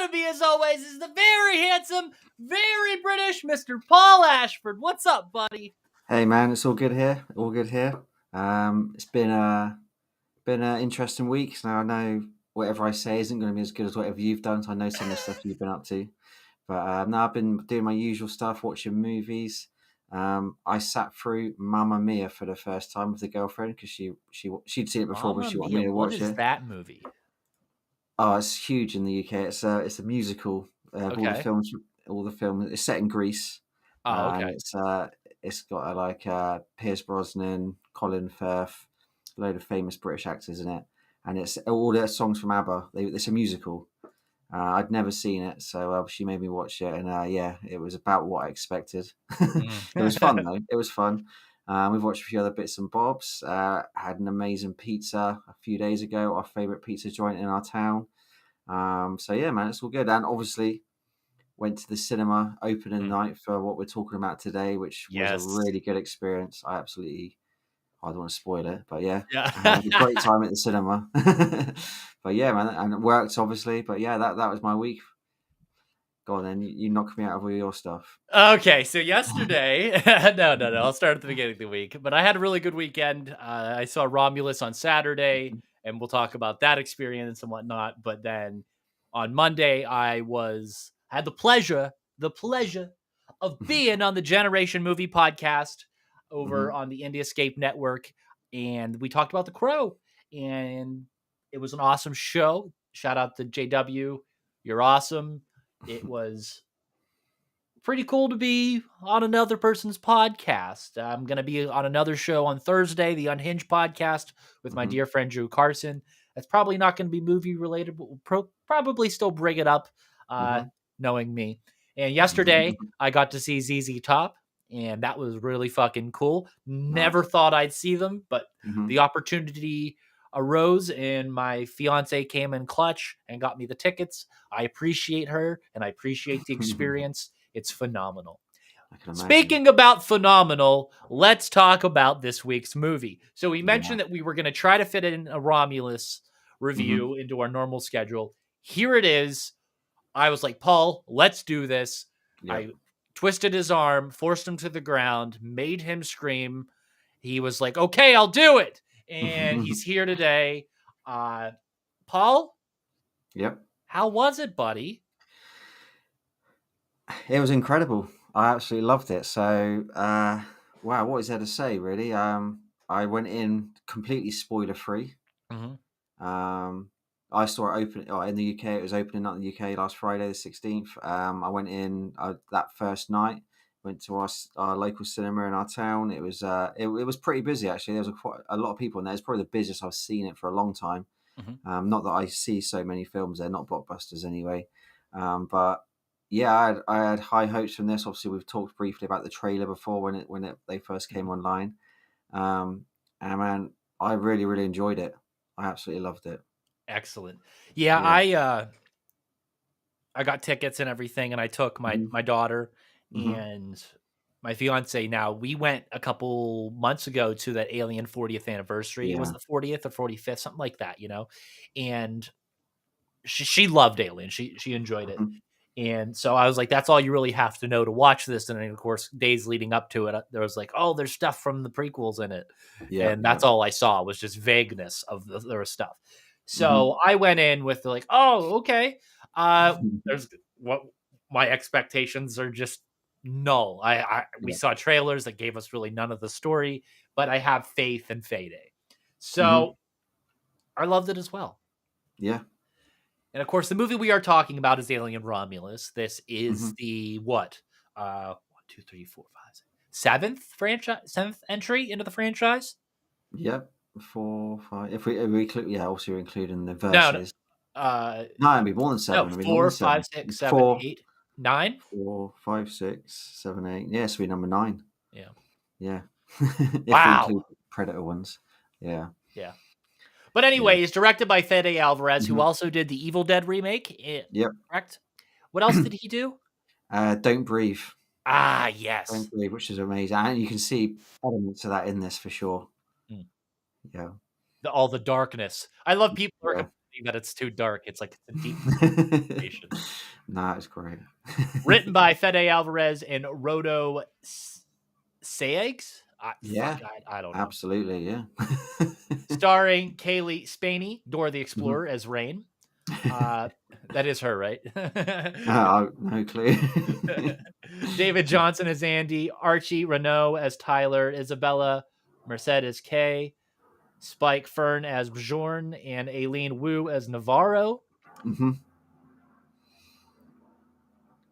joining me as always is the very handsome, very British Mr. Paul Ashford. What's up, buddy? Hey man, it's all good here. All good here. It's been an interesting week. Now I know whatever I say isn't going to be as good as whatever you've done. So I know some of the stuff you've been up to, but now I've been doing my usual stuff, watching movies. I sat through Mamma Mia for the first time with the girlfriend because she'd seen it before, but she wanted me to watch it. What is that movie? Oh, it's huge in the UK. It's a musical. Of all the films. It's set in Greece. Oh, okay. And it's got Pierce Brosnan, Colin Firth, a load of famous British actors in it, and it's all their songs from ABBA. It's a musical. I'd never seen it, so she made me watch it, and it was about what I expected. It was fun though. It was fun. We've watched a few other bits and bobs. Had an amazing pizza a few days ago, our favourite pizza joint in our town. So yeah, man, it's all good. And obviously went to the cinema opening night for what we're talking about today, which was a really good experience. I don't want to spoil it, but I had a great time at the cinema. But yeah, man, and it worked obviously. But yeah, that was my week. Go on then, you knocked me out of all your stuff. Okay, so yesterday, no, I'll start at the beginning of the week. But I had a really good weekend. I saw Romulus on Saturday, and we'll talk about that experience and whatnot. But then on Monday, I had the pleasure of being on the Generation Movie Podcast over on the Indie Escape Network, and we talked about The Crow, and it was an awesome show. Shout out to JW, you're awesome. It was pretty cool to be on another person's podcast. I'm going to be on another show on Thursday, the Unhinged podcast with my dear friend Drew Carson. That's probably not going to be movie related, but we'll probably still bring it up, knowing me. And yesterday, I got to see ZZ Top, and that was really fucking cool. Never thought I'd see them, but the opportunity arose, and my fiance came in clutch and got me the tickets. I appreciate her, and I appreciate the experience. It's phenomenal. Speaking about phenomenal, let's talk about this week's movie. So we mentioned that we were going to try to fit in a Romulus review into our normal schedule. Here it is. I was like, Paul, let's do this. Yep. I twisted his arm, forced him to the ground, made him scream. He was like, okay, I'll do it. And he's here today. Paul? Yep. How was it, buddy? It was incredible. I absolutely loved it. So, wow, what is there to say, really? I went in completely spoiler-free. I saw it open in the UK. It was opening up in the UK last Friday, the 16th. I went in that first night. Went to our local cinema in our town. It was it was pretty busy actually. There was quite a lot of people in there. It's probably the busiest I've seen it for a long time. Not that I see so many films there, not blockbusters anyway. But yeah, I had high hopes from this. Obviously, we've talked briefly about the trailer before when they first came online. And man, I really, really enjoyed it. I absolutely loved it. Excellent. Yeah. I got tickets and everything, and I took my daughter and my fiance. Now, we went a couple months ago to that Alien 40th anniversary. It was the 40th or 45th, something like that, and she loved Alien. She enjoyed it. And so I was like, that's all you really have to know to watch this. And then, of course, days leading up to it, there was like, oh, there's stuff from the prequels in it. And that's all I saw was just vagueness of their stuff. So I went in with like, oh, okay. There's what my expectations are just null. We saw trailers that gave us really none of the story, but I have faith in Fayday. So I loved it as well. Yeah. And of course, the movie we are talking about is Alien Romulus. This is the 1, 2, 3, 4, 5, 6, seventh entry into the franchise. Yep, 4, 5. If we include, also you're including the verses. No, it'd be more than 7. No, 4, 5, 6, 7, 8, 9. 4, 5, 6, 7, 8. Yes, we're number 9. Yeah. If we include Predator ones. Yeah. But anyways, directed by Fede Alvarez, who also did the Evil Dead remake. Yep. Correct? What else did he do? Don't Breathe. Ah, yes. Don't Breathe, which is amazing. And you can see elements of that in this for sure. Yeah. All the darkness. I love people that it's too dark. It's like it's a deep station. Nah, it's great. Written by Fede Alvarez and Rodo Saegs. Yeah, I don't know. absolutely. Yeah. Starring Kaylee Spaney, Dora the Mhm. Explorer as Rain. That is her, right? No clue. David Johnson as Andy, Archie Renault as Tyler, Isabella Merced as Kay, Spike Fern as Bjorn, and Aileen Wu as Navarro. hmm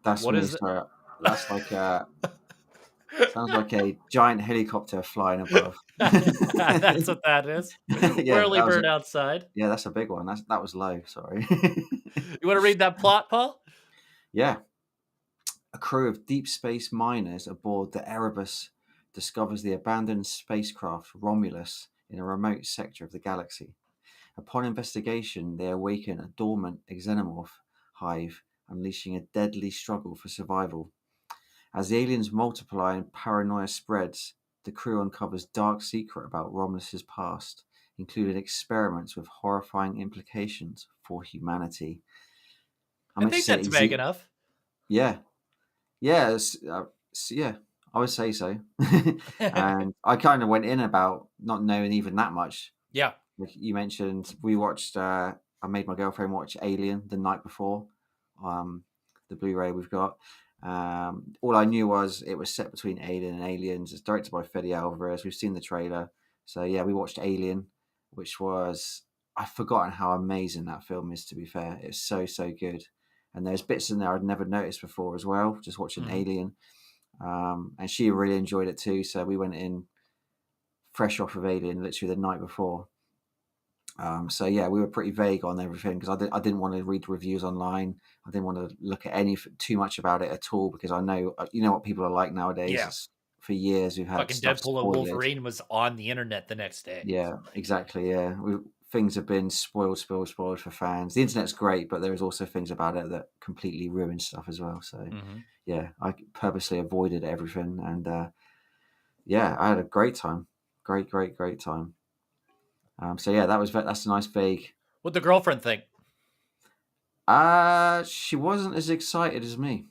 That's What me. is it? Sorry, that's like sounds like a giant helicopter flying above. That's what that is. Yeah, Whirly that was bird a outside. yeah, that's a big one. That was low. Sorry. You want to read that plot, Paul? Yeah, a crew of deep space miners aboard the Erebus discovers the abandoned spacecraft Romulus in a remote sector of the galaxy. Upon investigation, they awaken a dormant xenomorph hive, unleashing a deadly struggle for survival. As the aliens multiply and paranoia spreads, the crew uncovers dark secret about Romulus's past, including experiments with horrifying implications for humanity. I I meant to think say that's vague enough. yeah, yeah, yeah. I would say so. And I kind of went in about not knowing even that much. Yeah. Like you mentioned, we watched. I made my girlfriend watch Alien the night before, the Blu-ray we've got. All I knew was it was set between Alien and Aliens. It's directed by Fede Alvarez. We've seen the trailer, so yeah, we watched Alien, which was I've forgotten how amazing that film is. To be fair, it's so good, and there's bits in there I'd never noticed before as well. Just watching Mhm. Alien, and she really enjoyed it too. So we went in fresh off of Alien literally the night before. So yeah, we were pretty vague on everything because I didn't want to read reviews online. I didn't want to look at any too much about it at all because I know you know what people are like nowadays. Yeah. It's, for years we've had Fucking stuff Deadpool and spoiled. Wolverine was on the internet the next day. Yeah, exactly. Yeah, things have been spoiled for fans. The internet's great, but there is also things about it that completely ruin stuff as well. So Mhm. yeah, I purposely avoided everything, and yeah, I had a great time. Great time. So yeah, that's a nice vague. What'd the girlfriend think? She wasn't as excited as me.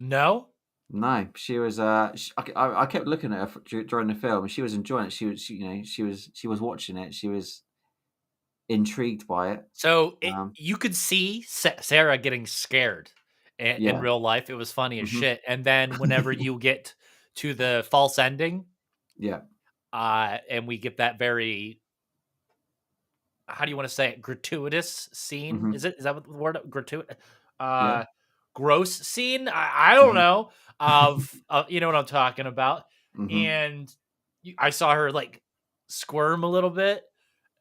No? No, she was. I kept looking at her during the film, and she was enjoying it. She was watching it. She was intrigued by it. So Um, you could see Sarah getting scared in yeah, real life. It was funny as hmm shit. And then whenever you get to the false ending, yeah, and we get that very, how do you want to say it, gratuitous scene? hmm Is that what the word gratuitous? yeah, Uh, gross scene? I don't hmm know. You know what I'm talking about. hmm And I saw her like squirm a little bit.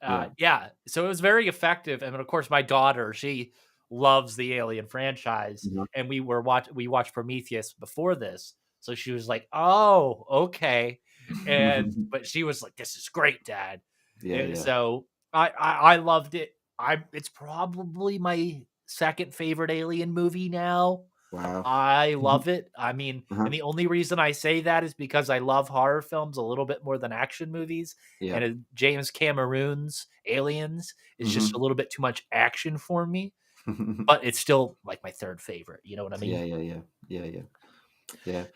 yeah, Yeah, so it was very effective, and of course, my daughter, she loves the Alien franchise, hmm and we watched Prometheus before this, so she was like, "Oh, okay," but she was like, "This is great, Dad." yeah, yeah. So I loved it. It's probably my second favorite Alien movie now. Wow. I Mhm. love it. I mean, Uh-huh. and the only reason I say that is because I love horror films a little bit more than action movies. Yeah. And James Cameron's Aliens is just a hmm little bit too much action for me, but it's still like my third favorite. You know what I mean? yeah, yeah. Yeah.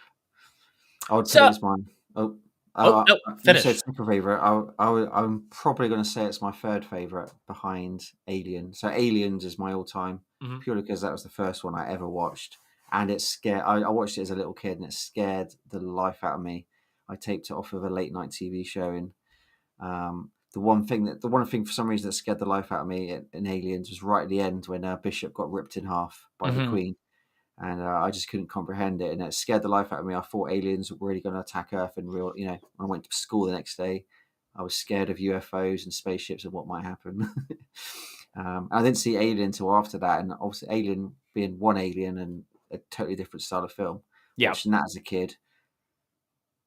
I would put it So, as mine. Oh, oh no, you said finish. second favorite. I'm probably going to say it's my third favorite behind Alien. So Aliens is my all-time Mhm. purely because that was the first one I ever watched, and it scared. I watched it as a little kid, and it scared the life out of me. I taped it off of a late night TV show, and the one thing for some reason that scared the life out of me in Aliens was right at the end when Bishop got ripped in half by the Mhm. Queen, and I just couldn't comprehend it, and it scared the life out of me. I thought aliens were really going to attack Earth in real. You know, when I went to school the next day, I was scared of UFOs and spaceships and what might happen. I didn't see Alien until after that, and obviously Alien being one Alien and a totally different style of film. Yeah. Watching that as a kid,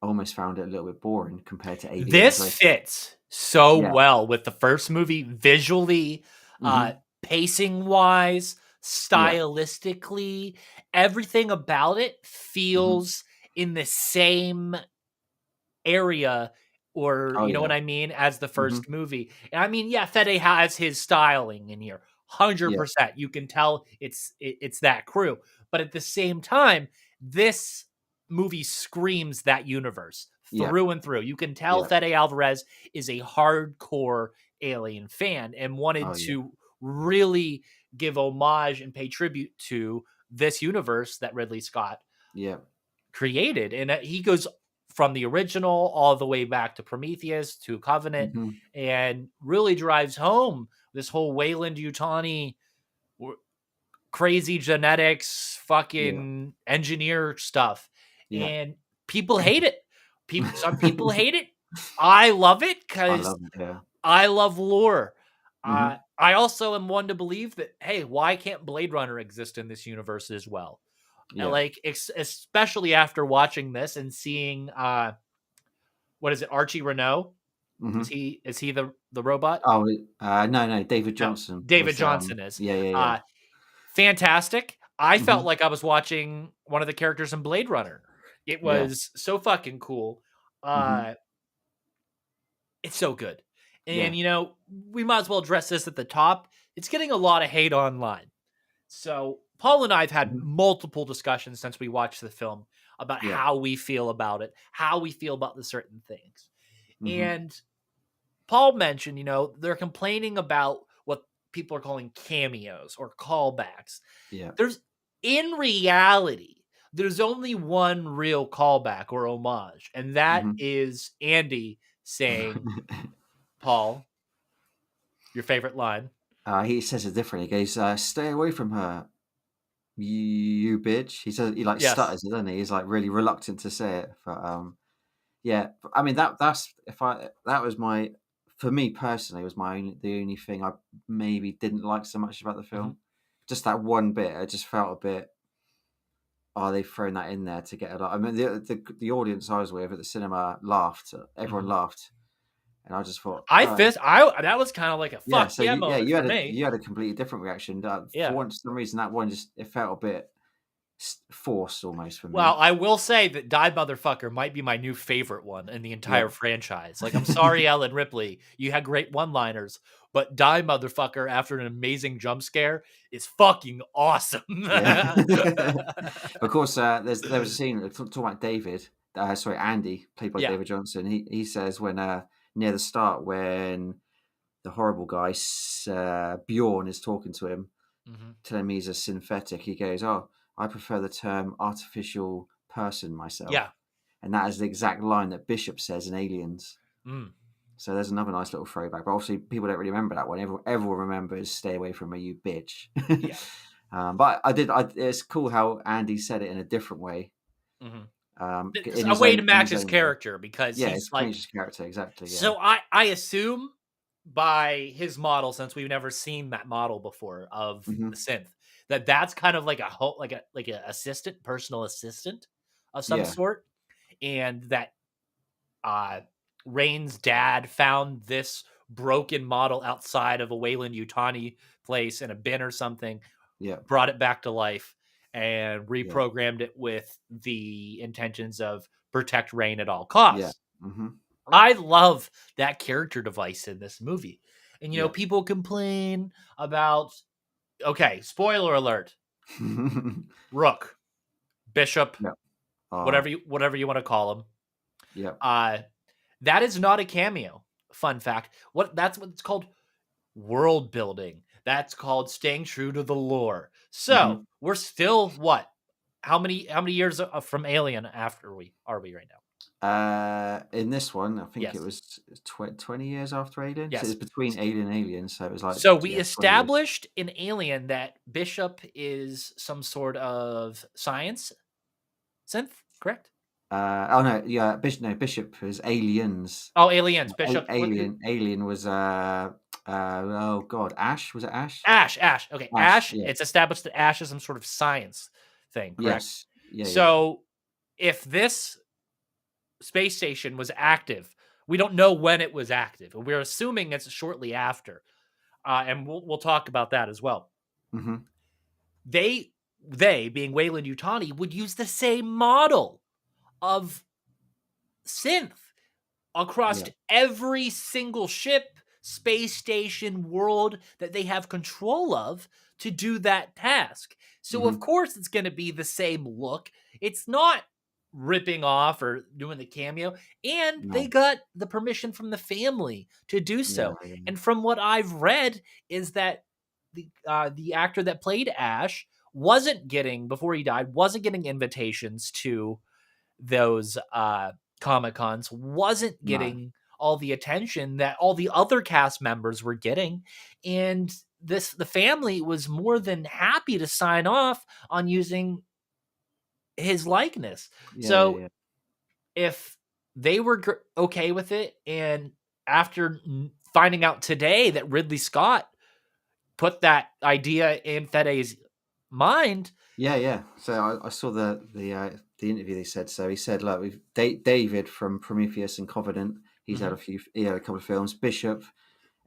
I almost found it a little bit boring compared to Aliens. This Like, fits so yeah, well with the first movie visually, hmm pacing wise, yeah, stylistically, everything about it hmm feels in the same area, or oh you know yeah, what I mean, as the hmm first movie. And I mean, yeah, Fede has his styling in here. Yeah. 100%. You can tell it's that crew. But at the same time, this movie screams that universe Yeah. through and through. You can tell Yeah. Fede Alvarez is a hardcore Alien fan and wanted Oh yeah. to really give homage and pay tribute to this universe that Ridley Scott Yeah. created. And he goes from the original all the way back to Prometheus to Covenant Hmm. and really drives home this whole Wayland Yutani crazy genetics, Yeah. fucking engineer stuff. Yeah. And people hate it. Some people hate it. I love it I because love it. Yeah. I love lore. Hmm. I also am one to believe that, hey, why can't Blade Runner exist in this universe as well? Yeah. Like, especially after watching this and seeing, what is it, Archie Renault? Hmm. Is he the robot? Oh no, David No, Johnson David was Johnson is. yeah, yeah, yeah. Uh, Fantastic. I felt Hmm. like I was watching one of the characters in Blade Runner. It Yeah. was so fucking cool. Hmm. It's so good. Yeah. And we might as well address this at the top. It's getting a lot of hate online. So Paul and I have had Hmm. multiple discussions since we watched the film about Yeah. how we feel about it, how we feel about the certain things. Hmm. And Paul mentioned, they're complaining about what people are calling cameos or callbacks. Yeah. In reality, there's only one real callback or homage, and that Hmm. is Andy saying, Paul, your favorite line. He says it differently. He goes, "Stay away from her, you bitch." He says he like Yes. stutters, doesn't he? He's like really reluctant to say it. But yeah. I mean that's if I that was my for me personally was the only thing I maybe didn't like so much about the Mhm. film. Just that one bit. I just felt a bit. Oh, they've thrown that in there to get it. I mean, the audience I was with at the cinema laughed. Everyone Mhm. laughed, and I just thought, I that was kind of like a yeah. fuck So yeah yeah, moment for me. you had a completely different reaction. For Yeah. some reason, that one just it felt a bit forced almost for Well, me. I will say that Die Motherfucker might be my new favorite one in the Yeah, entire franchise. Like, I'm sorry, Ellen Ripley, you had great one-liners, but Die Motherfucker after an amazing jump scare is fucking awesome. yeah. Of course, there was a scene talking about David. Sorry, Andy, played by Yeah. David Johnson. He says when near the start when the horrible guy Bjorn is talking to him, Mhm. telling me he's a synthetic. He goes, "Oh, I prefer the term artificial person Yeah. myself," and that is the exact line that Bishop says in Aliens. Mm. So there's another nice little throwback. But obviously, people don't really remember that one. Everyone remembers "Stay away from me, you bitch." Yeah. But it's cool how Andy said it in a different way, Mhm. It's in a his way to own match his way. character because Yeah, he's it's like Cringe's character exactly. Yeah, so I assume by his model, since we've never seen that model before of hmm the synth, that's kind of like a assistant, personal assistant of some yeah, sort, and that uh Rain's dad found this broken model outside of a Wayland Yutani place in a bin or something, yeah, brought it back to life and yeah, reprogrammed it with the intentions of protect Rain at all yeah, costs. hmm I love that character device in this movie. And yeah, people complain about, okay, spoiler alert, Rook, Bishop, yeah. whatever Oh, you want to call him. yeah. Uh that is not a cameo. Fun fact. That's what it's called, world building. That's called staying true to the lore. So, hmm we're still what? How many years from Alien after we are we right now? In this one, I think it Yes. was 20 years after Alien. So Yes. it's between Alien and Alien. So it was like, So we yeah, 20 years. established in Alien that Bishop is some sort of science synth, correct? Oh no, yeah, Bishop was Aliens. Oh, aliens. Bishop. Alien was oh god, Ash was it Ash? Ash. Okay, Ash, Ash. yeah, It's established that Ash is some sort of science thing, correct? yes, yeah, yeah, So if this space station was active, we don't know when it was active. We're assuming it's shortly after, and we'll talk about that as well. hmm They being Wayland Yutani would use the same model of synth across yeah, every single ship space station world that they have control of to do that task. So of course it's going to be the same look. It's not ripping off or doing the cameo, and they No. got the permission from the family to do Yeah, so. yeah. And from what I've read is that the actor that played Ash wasn't getting, before he died, wasn't getting invitations to those Comic Cons, wasn't No. getting all the attention that all the other cast members were getting, and the family was more than happy to sign off on using his likeness. Yeah, yeah, So yeah. if they were okay with it, and after finding out today that Ridley Scott put that idea in Fede's mind. Yeah, yeah. So I saw the interview. They said so. He said, "Look, we've David from Prometheus and Covenant. He's had he had a couple of films. Bishop,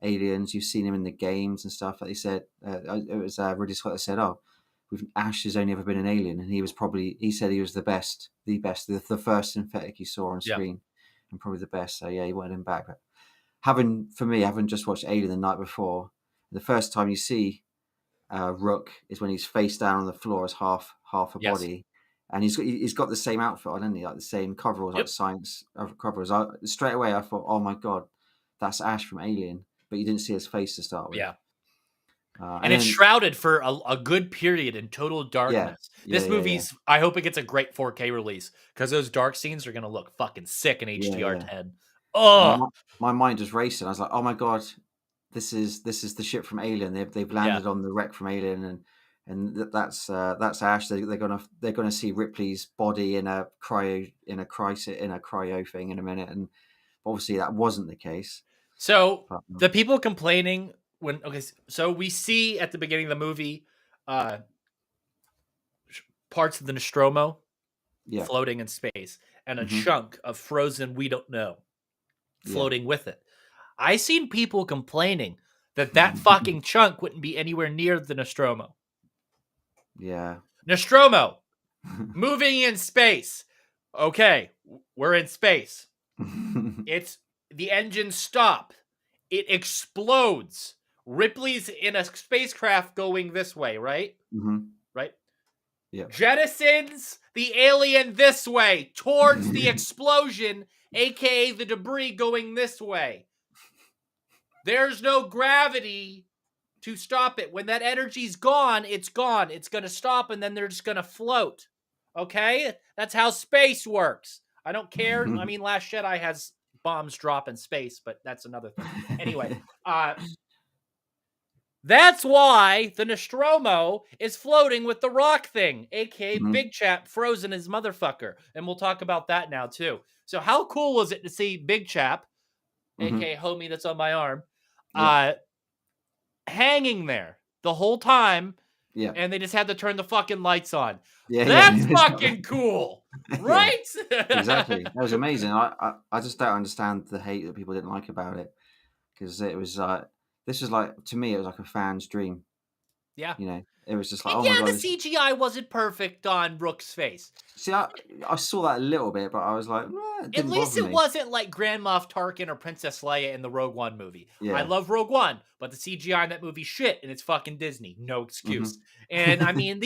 Aliens. You've seen him in the games and stuff." Like he said, it was Ridley Scott that said, "Oh, Ash has only ever been an alien, and he said he was the best, the first synthetic he saw on Yeah. screen, and probably the best." So yeah, he wanted him back. But having just watched Alien the night before, the first time you see Rook is when he's face down on the floor as half a Yes. body, and he's got the same outfit on, hasn't he? Like the same coveralls, like Yep. science coveralls. Straight away I thought, oh my god, that's Ash from Alien, but you didn't see his face to start with. Yeah. And it's then, shrouded for a good period in total darkness. Yeah, This movie's, I hope it gets a great 4K release, because those dark scenes are going to look fucking sick in HDR10. Oh, my mind was racing. I was like, oh my god, this is the ship from Alien. They've landed on the wreck from Alien, and that's Ash. They're gonna see Ripley's body in a cryo thing in a minute, and obviously that wasn't the case. So the people complaining so we see at the beginning of the movie parts of the Nostromo floating in space, and a chunk of frozen we don't know floating with it. I seen people complaining that fucking chunk wouldn't be anywhere near the Nostromo. Yeah. Nostromo, moving in space. Okay, we're in space. It's the engines stop. It explodes. Ripley's in a spacecraft going this way, right? Right? Yeah. Jettisons the alien this way towards the explosion, aka the debris going this way. There's no gravity to stop it. When that energy's gone, it's gone. It's going to stop, and then they're just going to float. Okay? That's how space works. I don't care. I mean, Last Jedi has bombs drop in space, but that's another thing. Anyway, that's why the Nostromo is floating with the rock thing, aka Big Chap frozen as motherfucker. And we'll talk about that now, too. So how cool was it to see Big Chap, aka homie that's on my arm, hanging there the whole time, and they just had to turn the fucking lights on. That's fucking cool, right? Exactly. That was amazing. I just don't understand the hate that people didn't like about it, because it was this was like, to me, it was like a fan's dream. Yeah. You know, it was just like, and oh my god. The CGI wasn't perfect on Rook's face. See, I saw that a little bit, but I was like, at least it wasn't like Grand Moff Tarkin or Princess Leia in the Rogue One movie. Yeah. I love Rogue One, but the CGI in that movie shit, and it's fucking Disney. No excuse. And I mean,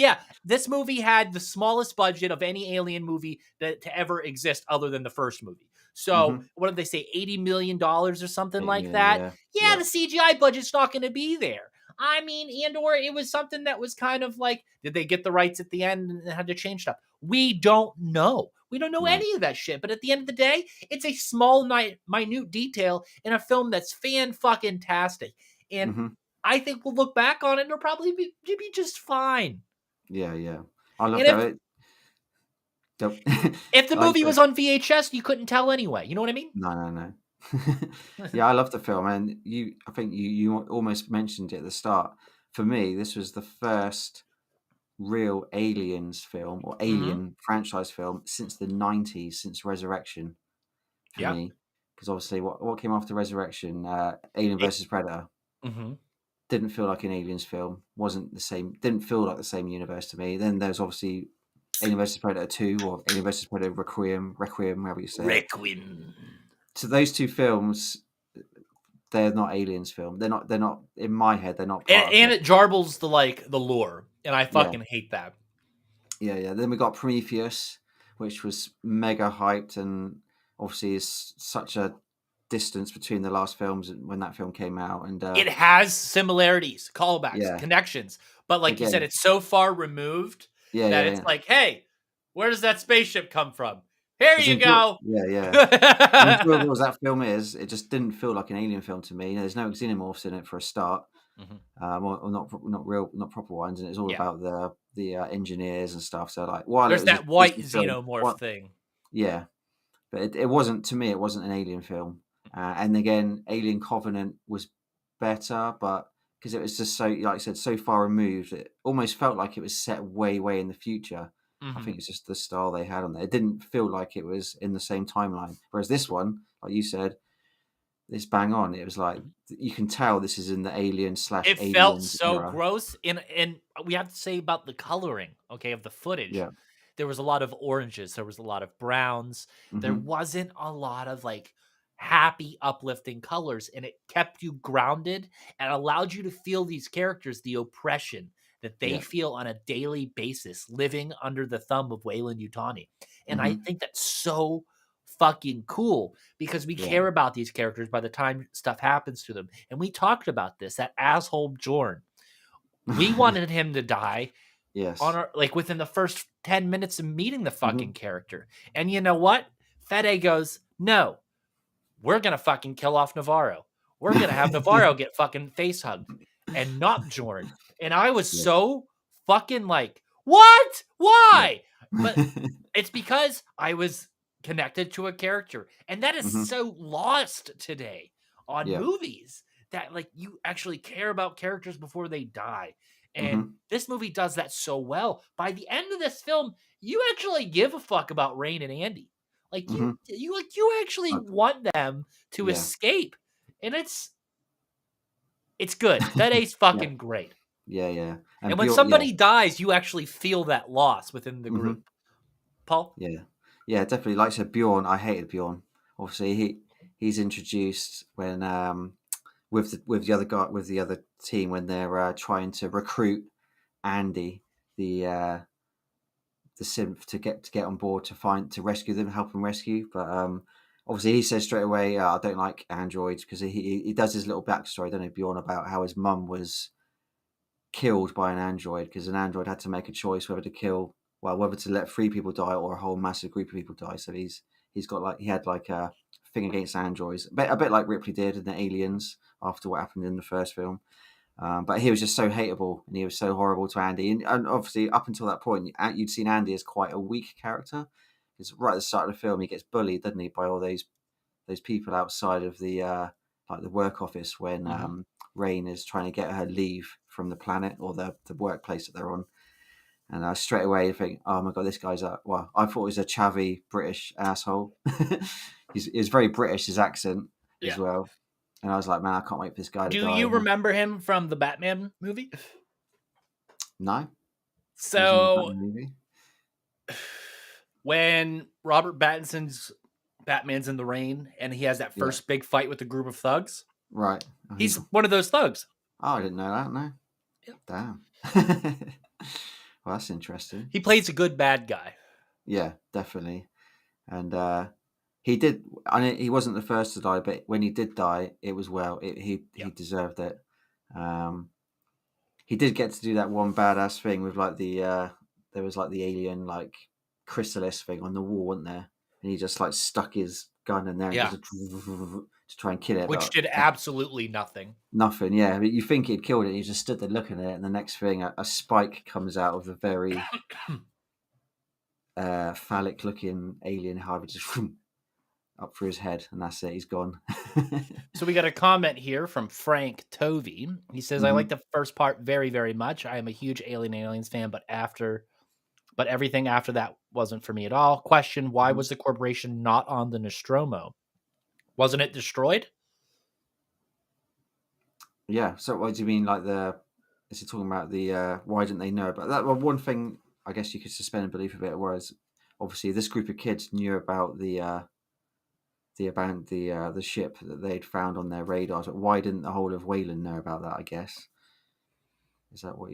this movie had the smallest budget of any Alien movie to ever exist other than the first movie. So what did they say, $80 million or something like that? Yeah, the CGI budget's not going to be there. I mean, or it was something that was kind of like, did they get the rights at the end and had to change stuff? We don't know. We don't know any of that shit. But at the end of the day, it's a small, minute detail in a film that's fan-fucking-tastic. And I think we'll look back on it and it'll probably be just fine. Yeah. I love that. If the movie was on VHS, you couldn't tell anyway. You know what I mean? No. Yeah, I love the film, and I think you almost mentioned it at the start. For me, this was the first real Aliens film or Alien franchise film since the 90s, since Resurrection. For me, because obviously, what came after Resurrection, Alien versus Predator, didn't feel like an Aliens film. Wasn't the same. Didn't feel like the same universe to me. Then there's obviously Alien vs Predator 2 or Alien vs Predator Requiem, however you say it. Requiem. So those two films, they're not aliens film. They're not in my head. They're not part of And it. it jarbles the lore, and I Yeah, fucking hate that. yeah. Then we got Prometheus, which was mega hyped, and obviously is such a distance between the last films and when that film came out. And It has similarities, callbacks, yeah, connections, but like you said, again, it's so far removed yeah, that yeah, it's yeah. like, hey, where does that spaceship come from? Here As you go. yeah, yeah. And enjoyable as that film is, it just didn't feel like an alien film to me. There's no xenomorphs in it for a start, Mhm. or not real, not proper ones, and it's all Yeah. about the engineers and stuff. So like, while it There's was a that white Disney film, xenomorph thing. yeah, but it wasn't to me. It wasn't an alien film. And again, Alien Covenant was better, but because it was just so, like I said, so far removed, it almost felt like it was set way, way in the future. I Mhm. think it's just the style they had on there. It didn't feel like it was in the same timeline. Whereas this one, like you said, it's bang on. It was like Mhm. you can tell this is in the Alien slash It felt Aliens so era. gross, and we have to say about the coloring, okay, of the footage. Yeah. There was a lot of oranges, there was a lot of browns, there Hmm. wasn't a lot of, like, happy, uplifting colors, and it kept you grounded and allowed you to feel these characters, the oppression that they Yeah. feel on a daily basis living under the thumb of Wayland Yutani, and I Hmm. think that's so fucking cool because we Yeah. care about these characters by the time stuff happens to them, and we talked about this, that asshole Jorn. We wanted him to die on Yes. our like within the first 10 minutes of meeting the Hmm. fucking character. And you know what? Fede goes, "No, we're gonna fucking kill off Navarro. We're gonna have Navarro get fucking face hugged and not Jorn." And I was Yeah. so fucking like, "What? Yeah. Why?" But it's because I was connected to a character. And that is Hmm. so lost today on Yeah. movies that like you actually care about characters before they die. And Hmm. this movie does that so well. By the end of this film, you actually give a fuck about Rain and Andy. Like Hmm. you actually want them to Yeah. escape. And it's good. Fede's Yeah. fucking great. Yeah. Yeah. And And when Bjorn, yeah. somebody dies, you actually feel that loss within the Hmm. group. Paul? Yeah, yeah, definitely. Like I said, Bjorn, I hated Bjorn. Obviously, he's introduced when with the other guy with the other team when they're trying to recruit Andy, the the synth, to get on board to rescue them, help them rescue. But obviously, he says straight away, I don't like androids because he does his little backstory, don't know Bjorn, about how his mum was killed by an android because an android had to make a choice whether to kill, well, whether to let three people die or a whole massive group of people die. So he's got like he had like a thing against androids, a bit like Ripley did in the Aliens after what happened in the first film. But he was just so hateable and he was so horrible to Andy. And obviously, up until that point, you'd seen Andy as quite a weak character. Because right at the start of the film, he gets bullied, doesn't he, by all those people outside of the like the work office when Mhm. Rain is trying to get her leave from the planet or the workplace that they're on. And I straight away think, oh my god, this guy's a well. I thought he was a chavvy British asshole. He's very British, his accent as Yeah. well. And I was like, man, I can't wait for this guy to Do die. you remember him from the Batman movie? No, who's in the So Batman movie? when Robert Batman's in the rain and he has that Yeah, first big fight with a group of thugs, right. Oh, he's one of those thugs. I didn't know that. No, Yeah. damn. Well, that's interesting. He plays a good bad guy. Yeah, definitely. And he did. I mean, he wasn't the first to die, but when he did die, it was well. He Yeah. deserved it. Um, he did get to do that one badass thing with like there was like the alien like chrysalis thing on the wall, wasn't there? And he just like stuck his gun in there and Yeah. just to try and kill it, Which but did absolutely nothing. nothing. Yeah, but you think he'd killed it. He just stood there looking at it, and the next thing, a spike comes out of the very phallic-looking alien hive, just up through his head, and that's it. He's gone. So we got a comment here from Frank Tovey. He says, "I like Hmm. the first part very, very much. I am a huge Aliens fan, but everything after that wasn't for me at all. Question: Why Hmm. was the corporation not on the Nostromo? Wasn't it destroyed?" Yeah. So, what do you mean? Like the? Is he talking about the? Why didn't they know about that? Well, one thing I guess you could suspend belief a bit was obviously this group of kids knew about the ship that they'd found on their radars. Why didn't the whole of Wayland know about that? I guess is that what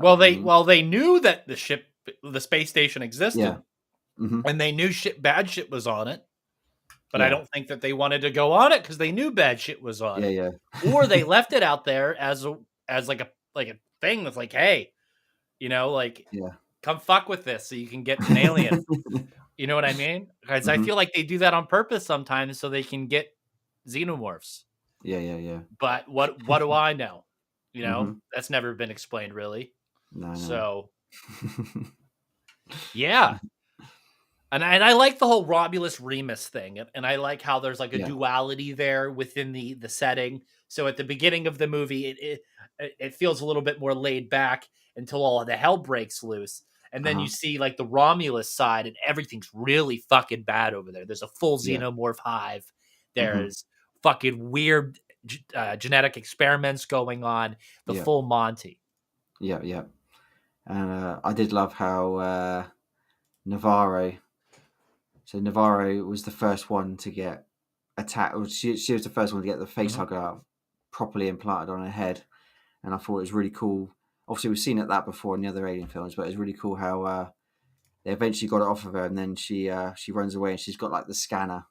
Well, you they mean? well they knew that the space station Yeah. existed, Hmm. and they knew bad shit was on it. But I Yeah. don't think that they wanted to go on it because they knew bad shit was on Yeah. it, Yeah. or they left it out there as like a thing that's like, hey, like Yeah. come fuck with this so you can get an alien. You know what I mean? Because I Hmm. feel like they do that on purpose sometimes so they can get xenomorphs. Yeah. Yeah. Yeah. But what do I know? Hmm. That's never been explained really. No. No. So yeah. And I like the whole Romulus Remus thing, and I like how there's like a Yeah. duality there within the setting. So at the beginning of the movie, it feels a little bit more laid back until all of the hell breaks loose, and then you Uh-huh. see like the Romulus side, and everything's really fucking bad over there. There's a full Yeah. xenomorph hive. Hmm. There's fucking weird genetic experiments going on. The Yeah. full Monty. Yeah. Yeah. And I did love how Navarro. So Navarro was the first one to get attacked. Or she was the first one to get the face Mhm. hugger properly implanted on her head, and I thought it was really cool. Obviously, we've seen that before in the other Alien films, but it's really cool how they eventually got it off of her, and then she runs away, and she's got like the scanner,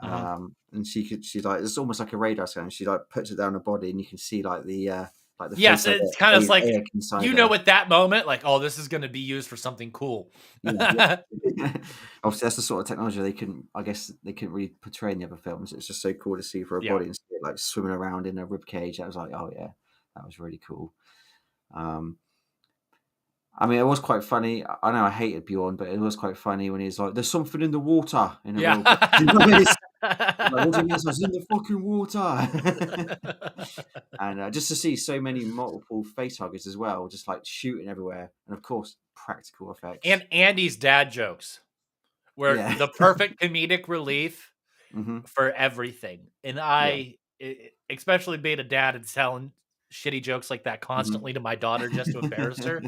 Mhm. and she's like it's almost like a radar scanner. She like puts it down her body, and you can see like the face Yes, hugger it's kind of like egg inside you her. know at that moment, like, oh, this is going to be used for something cool. Yeah, yeah. Obviously, that's the sort of technology I guess they couldn't really portray in the other films. It's just so cool to see for a Yeah. body and see it like swimming around in a rib cage. I was like, oh yeah, that was really cool. Um, I mean, it was quite funny. I know I hated Bjorn, but it was quite funny when he's like, "There's something in the water" in a Yeah. robot. You know, it's like, what do you mean? It's like, "It's in the fucking water." And just to see so many multiple face huggers as well, just like shooting everywhere, and of course, practical effects. And Andy's dad jokes were Yeah. the perfect comedic relief Hmm. for everything. And Yeah. especially being a dad and telling shitty jokes like that Hmm. constantly to my daughter just to embarrass her,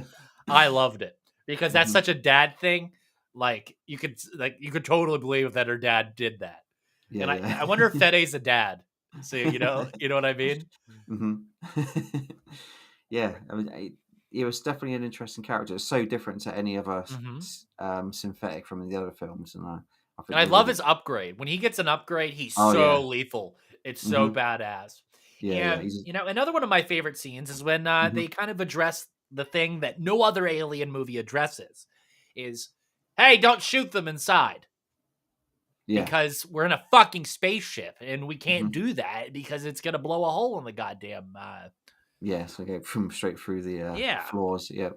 I loved it because that's Hmm. such a dad thing. You could totally believe that her dad did that. Yeah, And yeah. I wonder if Fede's a dad. So you know what I mean? Hmm. Yeah, I mean, he was definitely an interesting character. It's so different to any other Mhm. synthetic from the other films, and I And think I they love really. his upgrade. When he gets an upgrade, he's Oh yeah. so lethal. It's so Hmm. badass. Yeah, yeah. And, He's. another one of my favorite scenes is when Hmm. they kind of address the thing that no other alien movie addresses is, hey, don't shoot them inside Yeah. because we're in a fucking spaceship and we can't Hmm. do that because it's going to blow a hole in the goddamn. Yeah. So go from straight through the Yeah. floors. Yeah.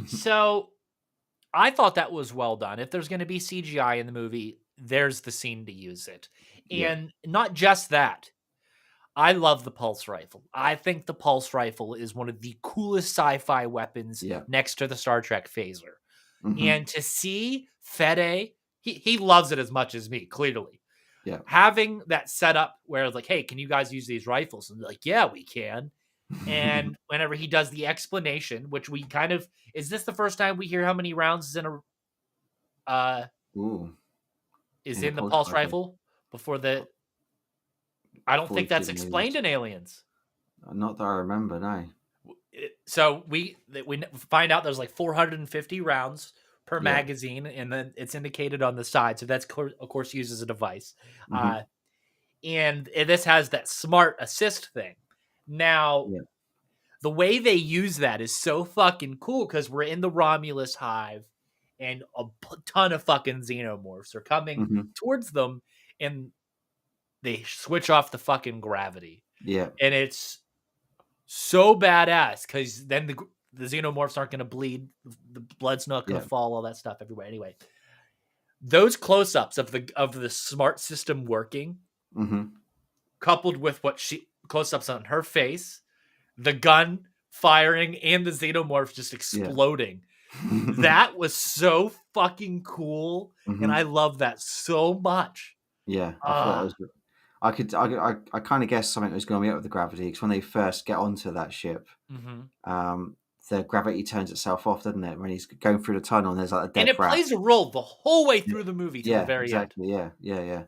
So I thought that was well done. If there's going to be CGI in the movie, there's the scene to use it. Yeah. And not just that. I love the pulse rifle. I think the pulse rifle is one of the coolest sci-fi weapons Yeah. next to the Star Trek phaser. Hmm. And to see Fede, he loves it as much as me, clearly. Yeah. Having that setup where it's like, hey, can you guys use these rifles? And they're like, yeah, we can. And whenever he does the explanation, which we kind of is this the first time we hear how many rounds uh Ooh, is in a in the pulse pulse rifle. rifle before the I don't Before we think see that's the explained aliens. in Aliens. Not that I remember. No. So we find out there's like 450 rounds per Yeah. magazine, and then it's indicated on the side. So that's of course used as a device, Hmm. uh, and this has that smart assist thing. Now, Yeah. the way they use that is so fucking cool because we're in the Romulus hive, and a ton of fucking xenomorphs are coming Hmm. towards them, and they switch off the fucking gravity, Yeah. and it's so badass because then the xenomorphs aren't going to bleed, the blood's not going Yeah. to fall, all that stuff everywhere. Anyway, those close-ups of the smart system working, Hmm. coupled with what she close-ups on her face, the gun firing, and the xenomorphs just Yeah. exploding. That was so fucking cool, and Hmm. I love that so much. Yeah, I thought that Ah, was. I kind of guessed something was going to be up with the gravity because when they first get onto that ship, mhm. um, the gravity turns itself off, doesn't it? When he's going through the tunnel and there's like a And dead it rat. plays a role the whole way Yeah, through the movie to the yeah, very end. exactly. Yeah, yeah, yeah.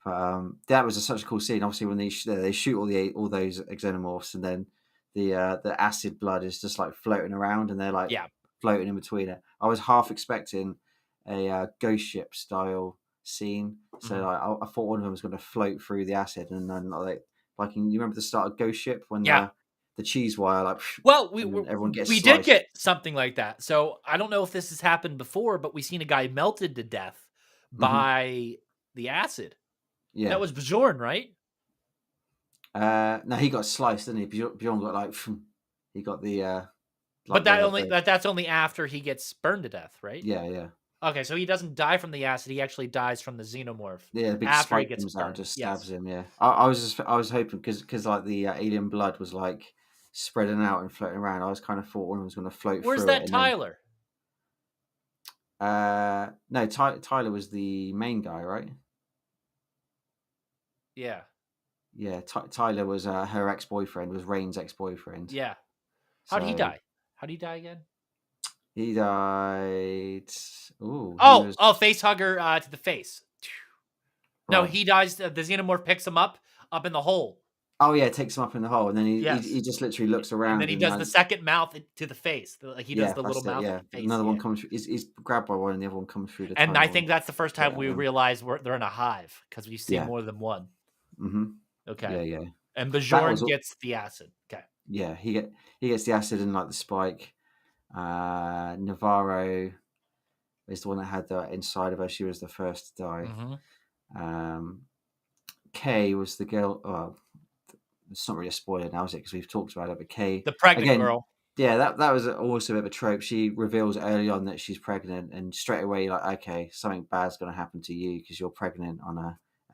But that was such a cool scene. Obviously, when they shoot all those xenomorphs, and then the acid blood is just like floating around, and they're like Yeah. floating in between it. I was half expecting a ghost ship style scene, so like, I thought one of them was going to float through the acid, and then you remember the start of Ghost Ship when Yeah. the cheese wire Well, and then everyone gets we did sliced. get something like that. So I don't know if this has happened before, but we seen a guy melted to death Hmm. by the acid. Yeah. That was Bjorn, right? No, he got sliced, didn't he? Bjorn got he got the But like the that's only after he gets burned to death, right? yeah. Okay, so he doesn't die from the acid. He actually dies from the xenomorph Yeah, the big after he spike gets comes out and burned. just stabs Yes. him. Yeah, I was hoping because like the alien blood was like spreading out and floating around. I was kind of thought one was going to float Where's through it, that and then Tyler? no, Tyler was the main guy, right? Yeah. Yeah, Tyler was her ex boyfriend, was Rain's ex boyfriend. Yeah. How'd he So die? How'd he die again? he died. Ooh, he Oh, was face hugger to the face. No, right. he dies. The xenomorph picks him up in the hole. Oh yeah, takes him up in the hole, and then he Yes. just literally looks And then around he and does like the second mouth to the face. Like he does yeah, the little that's it. mouth at Yeah, the face. another one Yeah. comes. He's grabbed by one, and the other one comes through the And I tunnel and think that's the first straight time at we him. realize they're in a hive because we see Yeah. more than one. Mm-hmm. Okay. Yeah, yeah. And That was Bjorn gets the acid. Okay. yeah. He gets the acid and like the spike. Navarro is the one that had the inside of her. She was the first to die. Um, Kay was the girl. Oh, it's not really a spoiler now, is it? Because we've talked about it. But Kay The pregnant again. girl. Yeah, that was also a bit of a trope. She reveals early on that she's pregnant, and straight away you're like, okay, something bad's going to happen to you because you're pregnant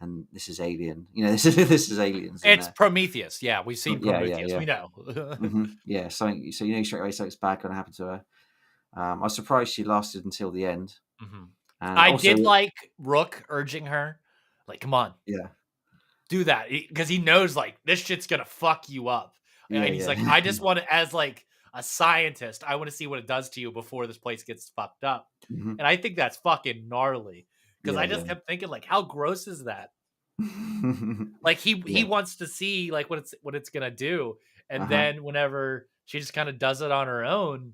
and this is alien. You know, this is aliens. It's Prometheus. Yeah, we've seen Prometheus. Yeah. We know. Yeah, something. So you know straight away something's bad going to happen to her. I was surprised she lasted until the end, and I also did like Rook urging her, like, come on, yeah, do that. Because he knows, like, this shit's going to fuck you up. And he's yeah, like, I just want to, as like a scientist, I want to see what it does to you before this place gets fucked up. Mhm. And I think that's fucking gnarly. Because I just yeah, kept thinking, like, how gross is that? Like he yeah. wants to see like what it's gonna do, and Uh-huh. then whenever she just kind of does it on her own,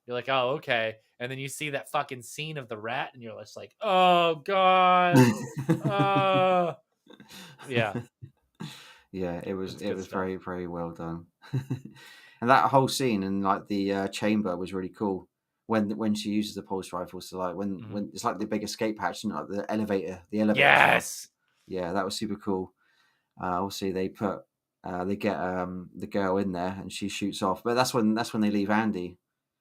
you're like, oh okay, and then you see that fucking scene of the rat, and you're just like, oh god, yeah, Yeah, it's it good was stuff. very very well done, and that whole scene and like the chamber was really cool when she uses the pulse rifle. So like Mhm. when it's like the big escape hatch and like the elevator shaft. Yes. Yeah, that was super cool. Obviously they get the girl in there and she shoots off, but that's when they leave Andy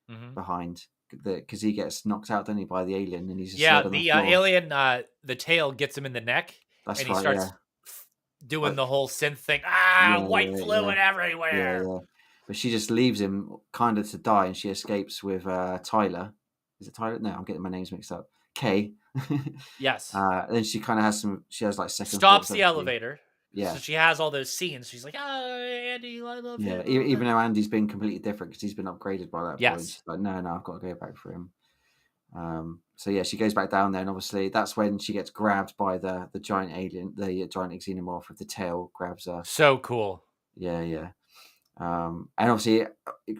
Hmm. behind because he gets knocked out, doesn't he, by the alien and he's just Yeah, laid on the the floor. alien, the tail gets him in the neck, and That's he right. Yeah, starts doing like the whole synth thing. yeah, White fluid yeah, everywhere. yeah. But she just leaves him kind of to die, and she escapes with Tyler. Is it Tyler? No, I'm getting my names mixed up. Kay. Yes. Then she kind of has some. She has like second Stops thoughts, the doesn't she? elevator. So Yeah, she has all those scenes. She's like, "Oh, Andy, I love yeah. him." Oh, Even though Andy's been completely different because he's been upgraded by that point, yes. she's like, no, I've got to go back for him. So yeah, she goes back down there, and obviously that's when she gets grabbed by the giant alien, the giant xenomorph with the tail grabs her. So cool. Yeah, yeah. And obviously